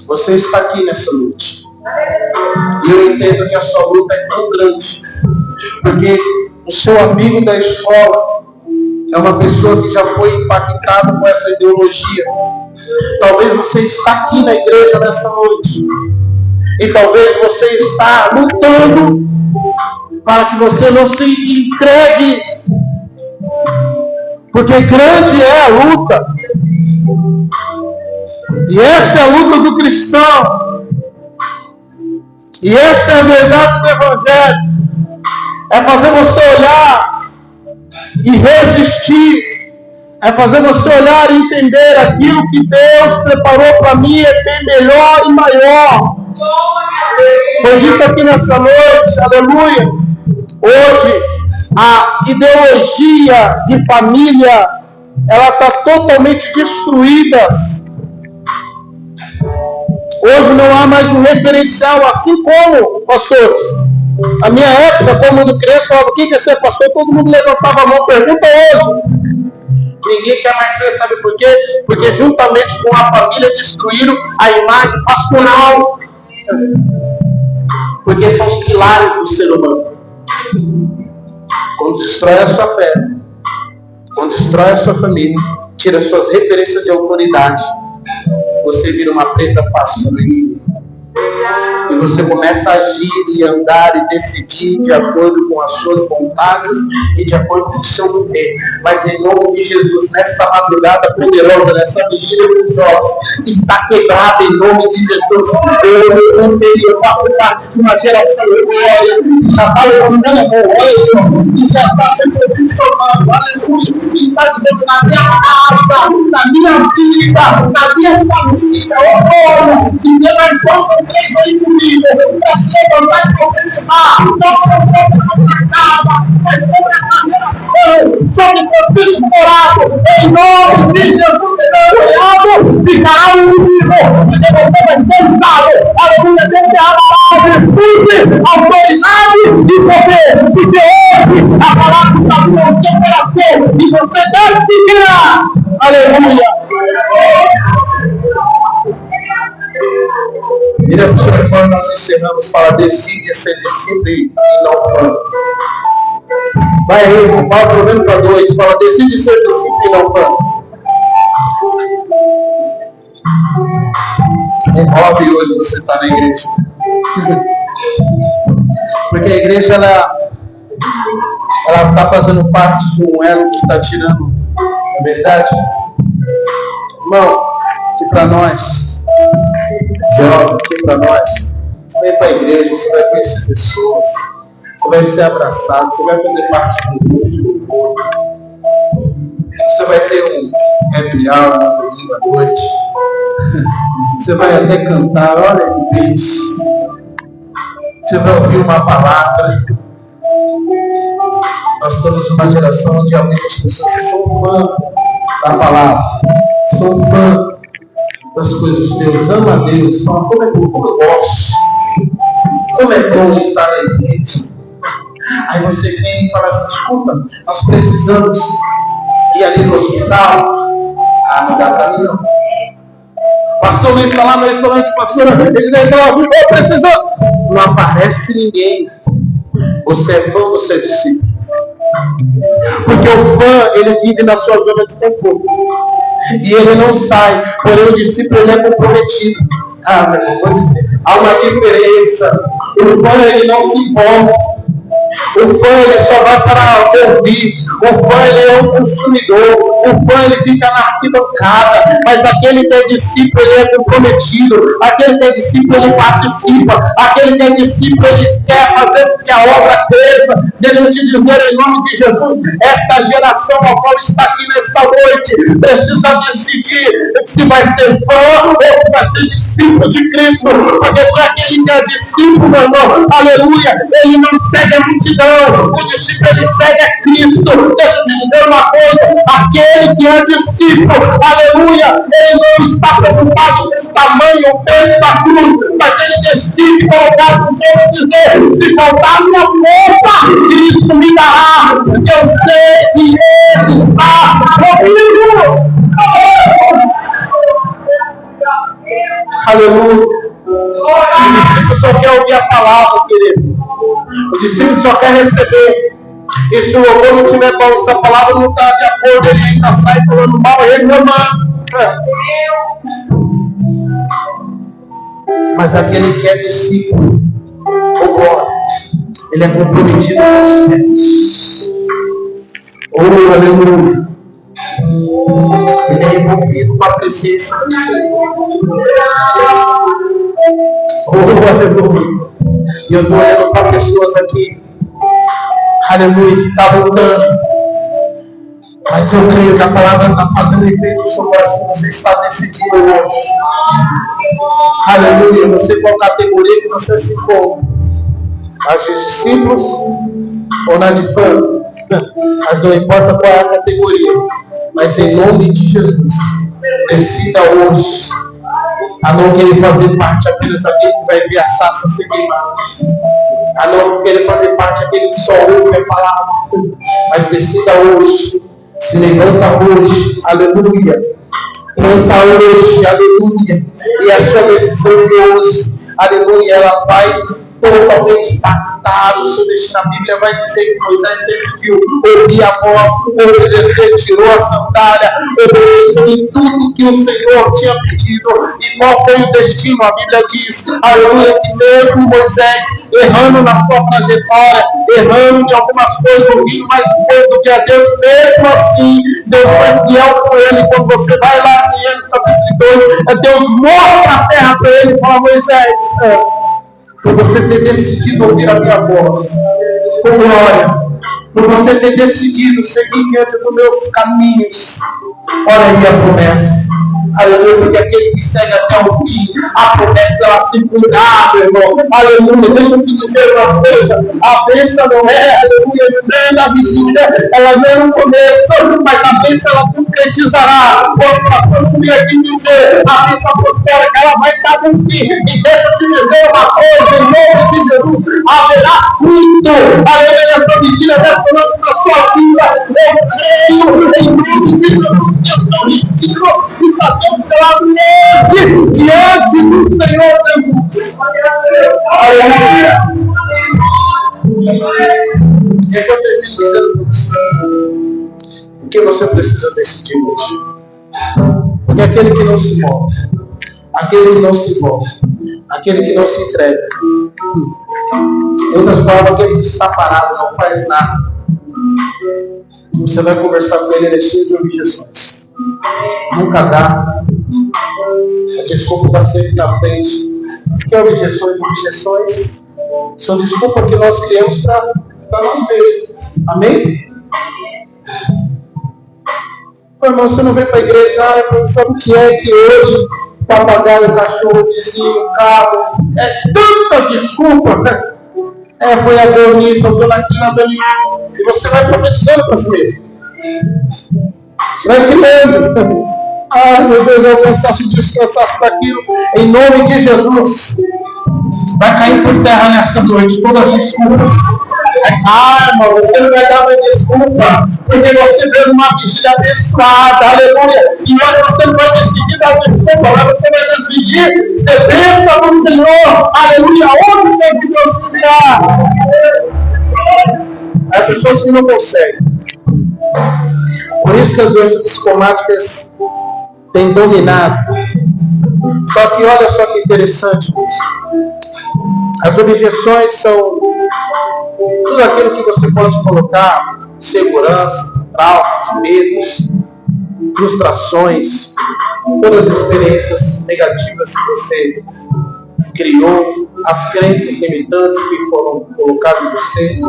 Speaker 1: Você está aqui nessa noite. E eu entendo que a sua luta é tão grande, porque o seu amigo da escola é uma pessoa que já foi impactada com essa ideologia. Talvez você está aqui na igreja nessa noite, e talvez você está lutando para que você não se entregue, porque grande é a luta, e essa é a luta do cristão. E essa é a verdade do Evangelho. É fazer você olhar e resistir. É fazer você olhar e entender aquilo que Deus preparou para mim é bem melhor e maior. Foi dito aqui nessa noite, aleluia. Hoje, a ideologia de família, ela está totalmente destruída. Hoje não há mais um referencial, assim como, pastores, na minha época, todo mundo criança falava, quem quer ser pastor? Todo mundo levantava a mão, pergunta hoje. Ninguém quer mais ser, sabe por quê? Porque juntamente com a família destruíram a imagem pastoral. Porque são os pilares do ser humano. Quando destrói a sua fé, quando destrói a sua família, tira suas referências de autoridade, você vira uma presa fácil do inimigo. E você começa a agir e andar e decidir de acordo com as suas vontades e de acordo com o seu poder. Mas em nome de Jesus, nessa madrugada poderosa, nessa vigília dos jogos, está quebrada em nome de Jesus. Eu faço parte de uma geração de glória que já está levantando a mão, que já está se posicionando, aleluia, que está dizendo na minha casa, na minha vida, na minha família, se tem mais dois ou três aí comigo, para se levantar e profetizar, nós somos sobre a casa, mas sobre a geração, sobre o contexto morado, em nome de Jesus, ficará unido, porque você vai ser usado, aleluia, determinado para virtude, autoridade e poder, porque hoje a palavra está no seu coração e você decidirá, aleluia. Vira para o seu irmão, nós encerramos, fala, decide ser discípulo e não fã. Vai aí, irmão, fala provendo para 2, fala, decide ser discípulo e não fã. É hobby hoje você está na igreja. Porque a igreja, ela está fazendo parte de um elo que está tirando a verdade. Irmão, aqui para nós, jovem, aqui para nós, você vai para a igreja, você vai conhecer pessoas, você vai ser abraçado, você vai fazer parte de um grupo, você vai ter um happy hour no domingo à noite, você vai até cantar, olha que Deus, você vai ouvir uma palavra. Nós estamos numa geração onde há muitas pessoas que são fã da palavra, são fã das coisas de Deus, ama a Deus, fala como eu gosto, como é bom estar na igreja. Aí você vem e fala assim, escuta, nós precisamos ir ali no hospital. Ah, não dá para mim não. Pastor Luiz está lá no restaurante, pastora, ele falou, eu preciso. Não aparece ninguém. Você é fã, você é discípulo. Porque o fã, ele vive na sua zona de conforto. E ele não sai. Porém, o discípulo, ele é comprometido. Ah, meu irmão, vou dizer. Há uma diferença. O fã, ele não se importa. O fã, ele só vai para ouvir. O fã, ele é um consumidor. O fã, ele fica na arquibancada. Mas aquele que é discípulo, ele é comprometido. Aquele que é discípulo, ele participa. Aquele que é discípulo, ele quer fazer com que a obra cresça. Deixa eu te dizer, em nome de Jesus, esta geração a qual está aqui nesta noite precisa decidir se vai ser fã ou se vai ser discípulo de Cristo. Porque para aquele que é discípulo, meu irmão, aleluia, ele não segue a multidão. O discípulo, ele segue a Cristo. Deixa eu te dizer uma coisa, aquele que é discípulo, aleluia, ele não está preocupado com o tamanho, o peso da cruz, mas ele decide colocar no céu e dizer, se faltar minha força, Cristo me dará, porque eu sei que ele está comigo. Aleluia. O discípulo só quer ouvir a palavra, querido. O discípulo só quer receber. E se o louvor não tiver bom, se a palavra não está de acordo, ele ainda sai falando mal, reclamando. Mas aquele que é discípulo, glória, ele é comprometido com os céus. Oh, aleluia. Ele é envolvido com a presença do Senhor. Oh, aleluia. E eu estou olhando para pessoas aqui, aleluia, que está lutando. Mas eu creio que a palavra está fazendo efeito no seu coração. Você está decidindo hoje. Aleluia. Não sei qual categoria que você se encontra. As de discípulos ou na de fã. Mas não importa qual é a categoria. Mas em nome de Jesus, decida hoje a não querer fazer parte apenas daquele que vai ver a sarça ser queimada. A não querer fazer parte daquele que só ouve a palavra. Mas decida hoje. Se levanta hoje, aleluia. Canta hoje, aleluia. E a sua decisão de hoje, aleluia, ela vai totalmente impactar o seu destino. A Bíblia vai dizer que Moisés decidiu ouvir a voz, obedecer, tirou a sandália, obedeceu em tudo que o Senhor tinha pedido. E qual foi o destino? A Bíblia diz, aleluia, que mesmo Moisés errando na sua trajetória, errando de algumas coisas, ouvindo mais pouco do que a Deus, mesmo assim, Deus foi fiel com ele. Quando você vai lá em Êxodo capítulo 2, Deus mostra a terra para ele e fala, Moisés, por você ter decidido ouvir a minha voz, com glória, por você ter decidido seguir diante dos meus caminhos, olha aí a promessa. Aleluia, porque aquele que segue até o fim, a promessa ela se cumprirá, meu irmão. Aleluia, deixa eu te dizer uma coisa, a bênção não é, aleluia, na vigília, ela não é no começo, mas a bênção ela concretizará. Quando o pastor subir aqui e dizer, a bênção apostólica, ela vai estar no fim. E deixa eu te dizer uma coisa, em nome de Jesus, haverá fruto, aleluia, essa vigília dessa noite na sua vida. Eu creio em nome de Jesus, que eu estou rico e sabemos pela noite diante do Senhor Jesus. Aleluia. E é que eu termino dizendo para você, o que você precisa decidir hoje? Porque aquele que não se move, aquele que não se envolve, aquele que não se entrega, em outras palavras, aquele que está parado, não faz nada, você vai conversar com ele, ele é cheio de objeções. Nunca dá. A desculpa está sempre na frente. O que é objeções? Objeções são desculpas que nós criamos para nós mesmos. Amém? Meu irmão, você não vem para a igreja, sabe o que é que hoje o papagaio, o cachorro, o vizinho, o carro, é tanta desculpa, né? Foi a dor nisso, a dor naquilo, a dor nisso. E você vai profetizando para si mesmo. Você vai criando. Ai, meu Deus, eu cansaço disso, cansaço daquilo. Em nome de Jesus. Vai cair por terra nessa noite todas as desculpas. Irmão, você não vai dar uma desculpa, porque você veio numa vigília abençoada, aleluia. E hoje você não vai decidir dar desculpa, mas você vai decidir ser bênção do Senhor, aleluia. Onde tem que Deus enviar? Há pessoas que não conseguem. Por isso que as doenças psicomáticas têm dominado. Só que olha só que interessante isso. As objeções são tudo aquilo que você pode colocar: segurança, traumas, medos, frustrações, todas as experiências negativas que você criou, as crenças limitantes que foram colocadas em você,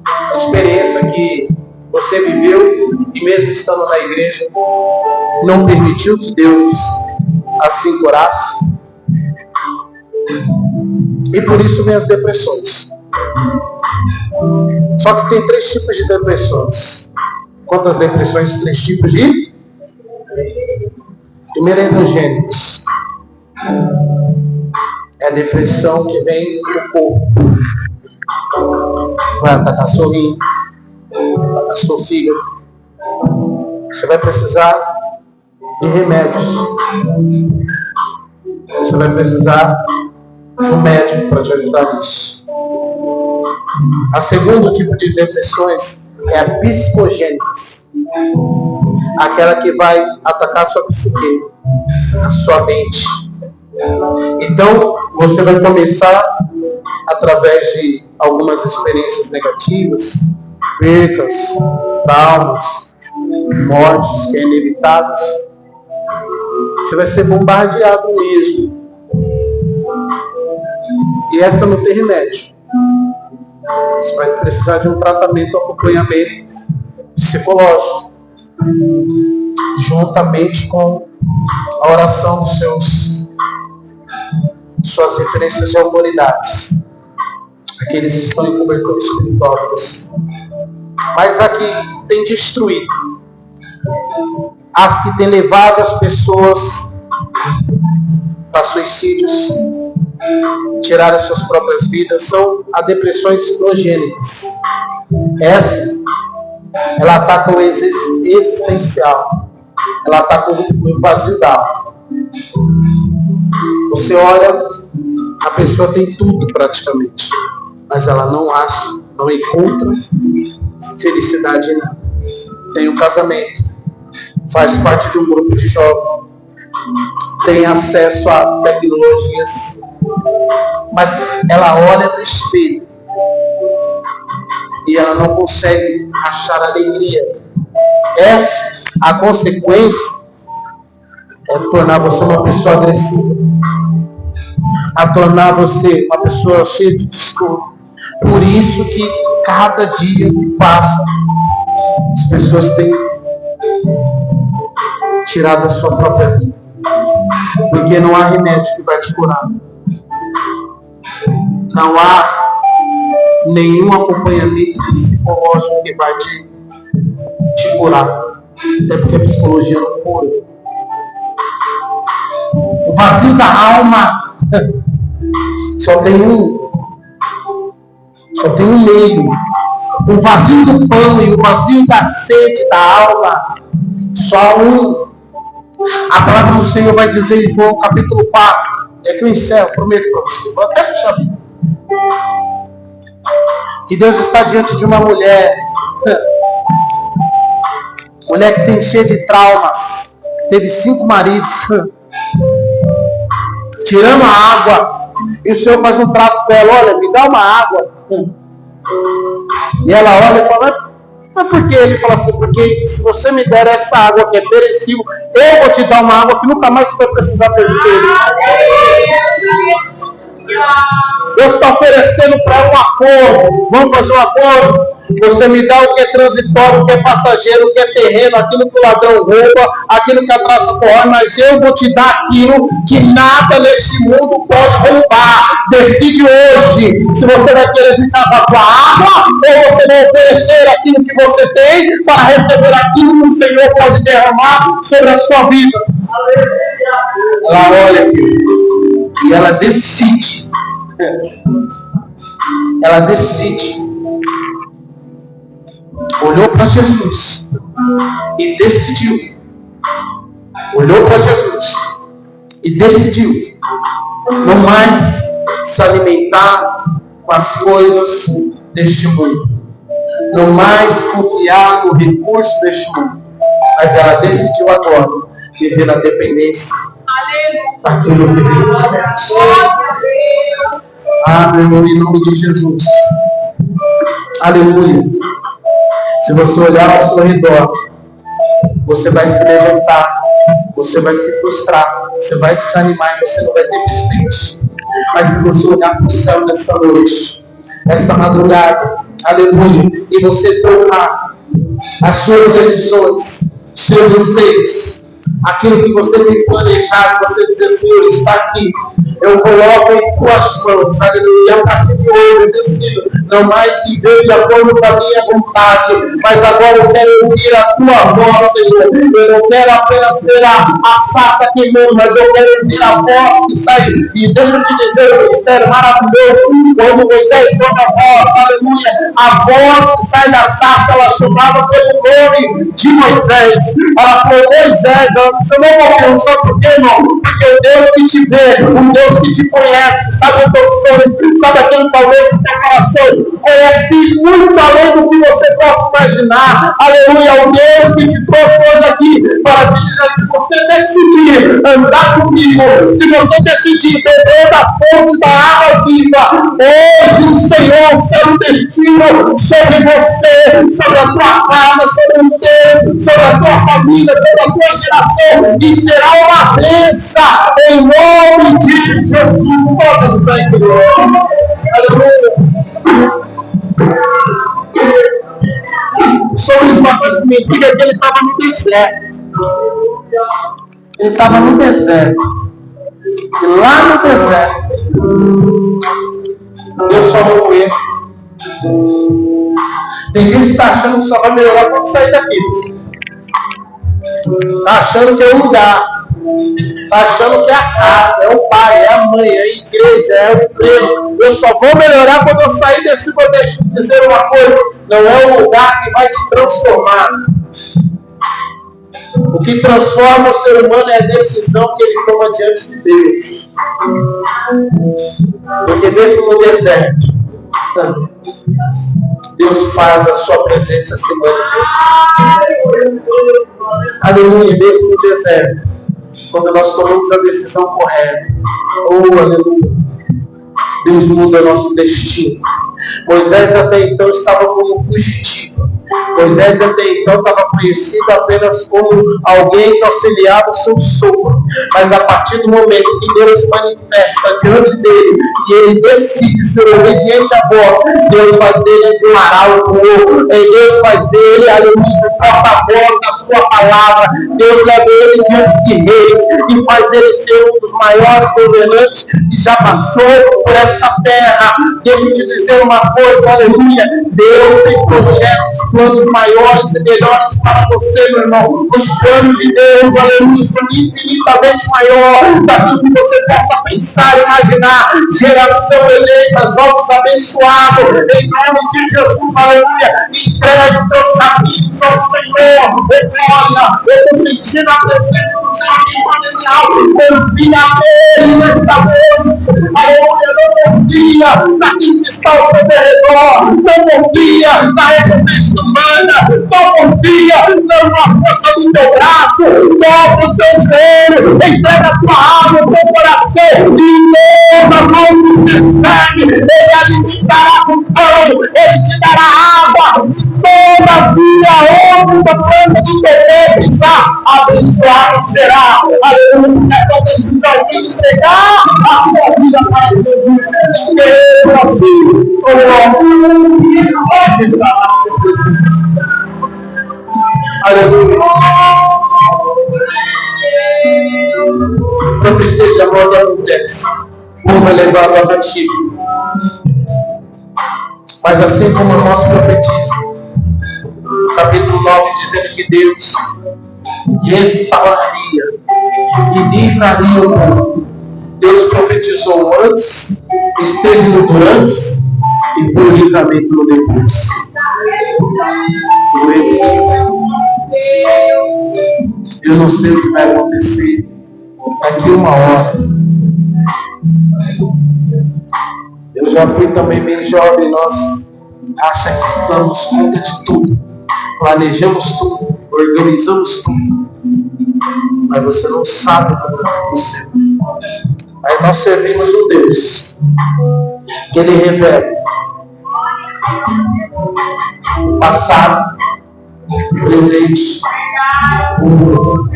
Speaker 1: a experiência que você viveu e mesmo estando na igreja não permitiu que Deus assim curasse. E por isso vem as depressões. Só que tem 3 tipos de depressões. Quantas depressões? 3 tipos de? Primeiro, endogênicos. É a depressão que vem do corpo. Vai atacar seu rim, vai atacar seu fígado. Você vai precisar de remédios. Você vai precisar de um médico para te ajudar nisso. A segundo tipo de depressões é a psicogênicas. Aquela que vai atacar a sua psique, a sua mente. Então, você vai começar através de algumas experiências negativas, percas, traumas, mortes que é inevitáveis. Você vai ser bombardeado mesmo. E essa não tem remédio. Você vai precisar de um tratamento, acompanhamento psicológico, juntamente com a oração dos suas referências de autoridades, aqueles que estão em cobertura espiritual de você. Mas a que tem destruído, as que têm levado as pessoas para suicídios, tirar as suas próprias vidas, são as depressões cronogênicas. Essa, ela ataca o existencial, ela ataca o vazio da alma. Você olha, a pessoa tem tudo praticamente, mas ela não acha, não encontra felicidade em nada. Tem um casamento, faz parte de um grupo de jovens, tem acesso a tecnologias, mas ela olha no espelho e ela não consegue achar alegria. Essa, a consequência é tornar você uma pessoa agressiva, a tornar você uma pessoa cheia de desculpa. Por isso que cada dia que passa, as pessoas têm tirar da sua própria vida. Porque não há remédio que vai te curar. Não há nenhum acompanhamento psicológico que vai te curar. Até porque a psicologia não cura. O vazio da alma só tem um meio. O vazio do pão e o vazio da sede da alma, só um. A palavra do Senhor vai dizer em João capítulo 4, é que eu encerro, prometo para você, vou até fechar a Bíblia, que Deus está diante de uma mulher que tem cheia de traumas, teve 5 maridos, tirando a água, e o Senhor faz um trato com ela: olha, me dá uma água. E ela olha e fala: mas por que? Ele fala assim: porque se você me der essa água que é perecível, eu vou te dar uma água que nunca mais você vai precisar ter sede. Deus está oferecendo para ela um acordo. Vamos fazer um acordo? Você me dá o que é transitório, o que é passageiro, o que é terreno, aquilo que o ladrão rouba, aquilo que a traça corrói, mas eu vou te dar aquilo que nada neste mundo pode roubar. Decide hoje se você vai querer ficar com a tua água ou você vai oferecer aquilo que você tem para receber aquilo que o Senhor pode derramar sobre a sua vida. Ela olha aqui e ela decide. Ela decide. Olhou para Jesus e decidiu. Olhou para Jesus e decidiu não mais se alimentar com as coisas deste mundo, não mais confiar no recurso deste mundo, mas ela decidiu agora viver na dependência daquilo que vem dos céus. Ah, meu irmão, em nome de Jesus. Aleluia. Se você olhar ao seu redor, você vai se levantar, você vai se frustrar, você vai desanimar e você não vai ter despeito. Mas se você olhar para o céu nessa noite, essa madrugada, aleluia, e você tomar as suas decisões, seus anseios, aquilo que você tem planejado, você dizer: Senhor, está aqui, eu coloco em tuas mãos, aleluia. A partir de hoje eu decido não mais viver de acordo com a minha vontade, mas agora eu quero ouvir a tua voz, Senhor. Eu não quero apenas ver a sarça queimando, mas eu quero ouvir a voz que sai. E deixa eu te dizer um mistério maravilhoso. Quando Moisés ouve a voz, aleluia, a voz que sai da sarça, ela chamava pelo nome de Moisés. Ela falou: Moisés, você não morreu, sabe por quê, irmão? Porque o Deus que te vê, o Deus que te conhece, sabe o teu sonho, sabe aquele talvez do teu coração, conhece muito além do que você possa imaginar. Aleluia, o Deus que te trouxe hoje aqui para te dizer que você decidir andar comigo, se você decidir beber da fonte da água viva, hoje o Senhor será um destino sobre você, sobre a tua casa, sobre o teu, sobre a tua família, sobre a tua geração, e será uma bênção em nome de Jesus. Todos bem, aleluia. Sobre os pastores me diga que ele estava no deserto. Ele estava no deserto. E lá no deserto, Deus falou com ele. Tem gente que está achando que só vai melhorar quando sair daqui. Está achando que é o lugar. Está achando que é a casa, é o pai, é a mãe, é a igreja, é o emprego. Eu só vou melhorar quando eu sair desse. Vou dizer uma coisa: não é o lugar que vai te transformar. O que transforma o ser humano é a decisão que ele toma diante de Deus. Porque mesmo no deserto, Deus faz a sua presença se manifestar. Aleluia, mesmo no deserto, quando nós tomamos a decisão correta, oh, aleluia, Deus muda nosso destino. Moisés até então estava como fugitivo. Moisés até então estava conhecido apenas como alguém que auxiliava o seu sogro. Mas a partir do momento que Deus se manifesta diante dele e ele decide ser obediente à voz, Deus faz dele um arauto, Deus faz dele, aleluia, o porta-voz da sua palavra. Deus leva ele diante de reis e faz ele ser um dos maiores governantes que já passou por essa terra. Deixa eu te dizer uma coisa, aleluia, Deus tem projetos, planos maiores e melhores para você, meu irmão. Os planos de Deus, aleluia, são infinitamente maiores daquilo que você possa pensar e imaginar. Geração eleita, novos abençoados, em nome de Jesus, aleluia. Entrega os teus caminhos ao Senhor. Olha, eu estou sentindo a presença do Senhor aqui material. Confia nele nesta noite. Aleluia, não confia naquilo que está ao seu redor. Não confia na recompensa humana. Não confia na força do teu braço. Dobra o teu joelho. Entrega a tua alma, o teu coração. E toda mão que você segue, ele alimentará com pão. Ele te dará água. Toda vida, onde da planta de teu precisar, abençoado será. Aleluia. Então precisa alguém entregar a sua vida para Jesus. Deus assim, pode estar na sua presença. Aleluia. Profecia de amor acontece. Como é levado a cativo. Mas assim como Amós profetiza, capítulo 9, dizendo que Deus restauraria e livraria o povo. Deus profetizou antes, esteve no durante e foi o livramento no depois. Eu não sei o que vai acontecer daqui uma hora. Eu já fui também bem jovem, nós achamos que damos conta de tudo, planejamos tudo, organizamos tudo, mas você não sabe o que vai acontecer. Aí nós servimos um Deus que Ele revela o passado, o presente, o futuro.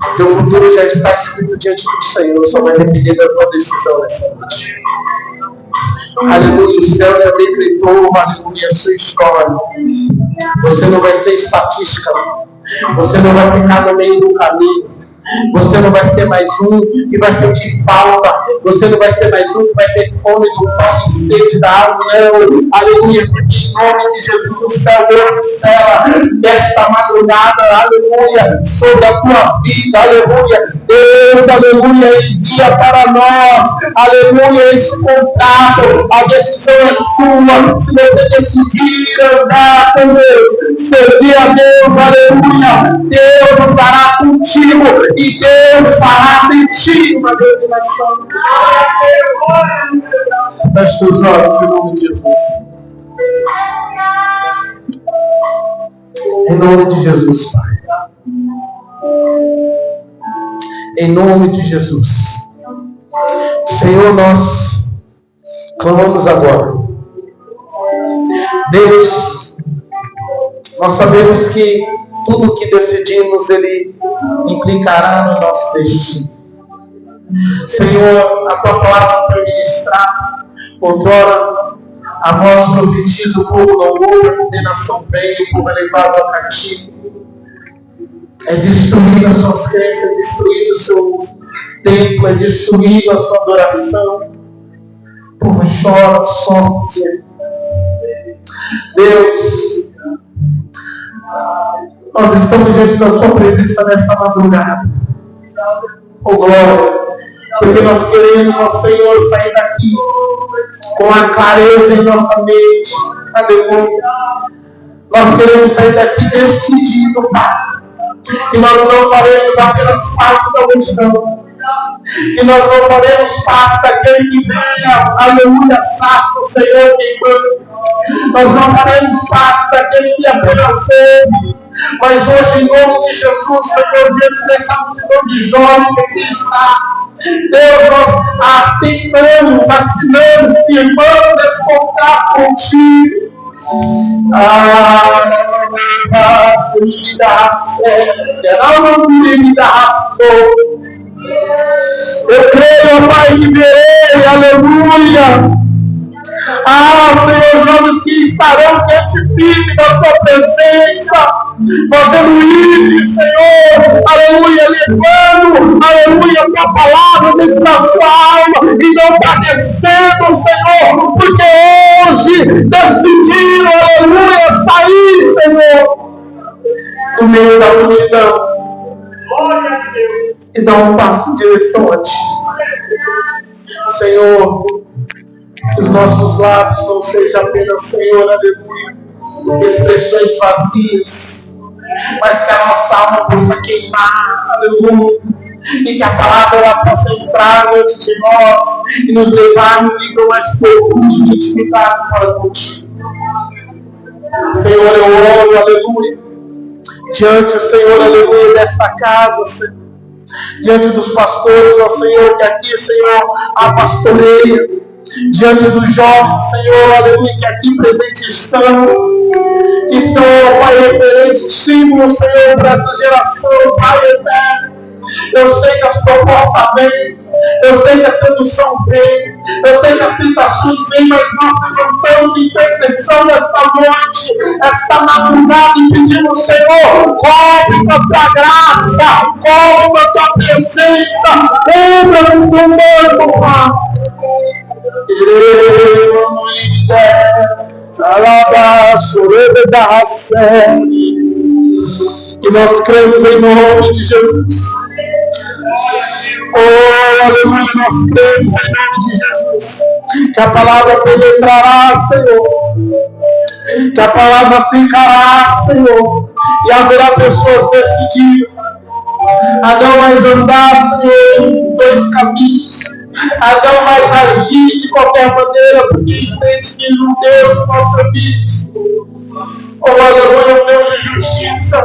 Speaker 1: O teu futuro já está escrito diante do Senhor, só vai depender da tua decisão nessa noite. Aleluia, o céu já decretou, aleluia, a sua história. Você não vai ser estatística, você não vai ficar no meio do caminho. Você não vai ser mais um que vai sentir falta. Você não vai ser mais um que vai ter fome do pão e sede da água. Não. Aleluia. Porque em nome de Jesus o céu cancela desta madrugada. Aleluia. Sobre a tua vida. Aleluia. Deus, aleluia, envia para nós. Aleluia. Esse contrato. A decisão é sua. Se você decidir andar com Deus, servir a Deus, aleluia, Deus andará contigo. E Deus fará de ti uma grande nação. Feche os olhos em nome de Jesus. Em nome de Jesus, Pai. Em nome de Jesus. Senhor, nós clamamos agora. Deus, nós sabemos que tudo que decidimos, Ele implicará no nosso destino. Senhor, a Tua palavra foi ministrada. Outrora, Amós profetiza, o povo não ouve, a condenação vem, o povo é levado ao cativo. É destruída as suas crenças, é destruído o seu templo, é destruída a sua adoração. O povo chora, sofre. Deus, nós estamos diante da sua presença nessa madrugada. Oh glória, porque nós queremos, ó Senhor, sair daqui com a clareza em nossa mente. Aleluia. Nós queremos sair daqui decidido, Pai, que nós não faremos apenas parte da multidão, que nós não faremos parte daquele que venha, aleluia, saça, Senhor, queimando. Nós não faremos parte daquele que apenas ouve. Mas hoje, em nome de Jesus, Senhor, diante dessa multidão de jovens que aqui está, Deus, nós aceitamos, assinamos, firmamos esse contrato contigo. Eu creio, ó Pai, que verei, aleluia. Senhor, jovens que estarão diante firme da sua presença, fazendo isso, Senhor, aleluia, levando, aleluia, a tua palavra dentro da sua alma e não padecendo, Senhor, porque hoje decidiram, aleluia, sair, Senhor, do meio da multidão e dar um passo em direção a Ti. Senhor, que os nossos lábios não sejam apenas, Senhor, aleluia, expressões vazias, mas que a nossa alma possa queimar, aleluia, e que a palavra ela possa entrar dentro de nós e nos levar no nível mais profundo de intimidade para contigo. Senhor, eu oro, aleluia, diante, Senhor, aleluia, desta casa, Senhor, diante dos pastores, ó Senhor, que aqui, Senhor, há pastoreio, diante dos jovens, Senhor, aleluia, que aqui presentes estão, que são, Pai, referência, símbolo, Senhor, para essa geração, Pai eterno. Eu sei que as propostas vêm, eu sei que a sedução vem, eu sei que as tentações vêm, mas nós levantamos intercessão nesta noite, esta madrugada, e pedimos, Senhor, cobre com a tua graça, cobre com a tua presença, cubra com o teu manto, Pai. E nós cremos em nome de Jesus. Oh, aleluia, nós cremos em nome de Jesus. Que a palavra penetrará, Senhor. Que a palavra ficará, Senhor. E haverá pessoas decididas a não mais andar, Senhor, em dois caminhos, a não mais agir de qualquer maneira, porque entende que um Deus nós servimos. Oh, aleluia, é um Deus de justiça,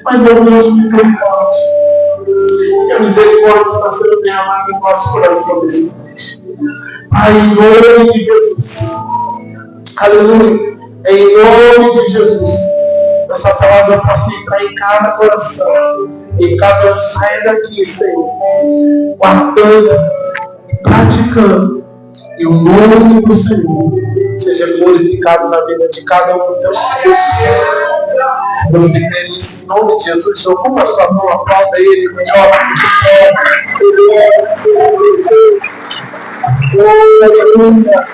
Speaker 1: mas é um Deus de misericórdia. E a misericórdia está sendo derramada no nosso coração nesse momento. Pai, em nome de Jesus. Aleluia. Em nome de Jesus. Essa palavra possa entrar em cada coração. E cada um saia daqui, Senhor, guardando, praticando. E o nome do Senhor seja glorificado na vida de cada um dos teus filhos. Se você crê nisso, em nome de Jesus, ocupa a sua mão, aplauda Ele, melhor. Aleluia.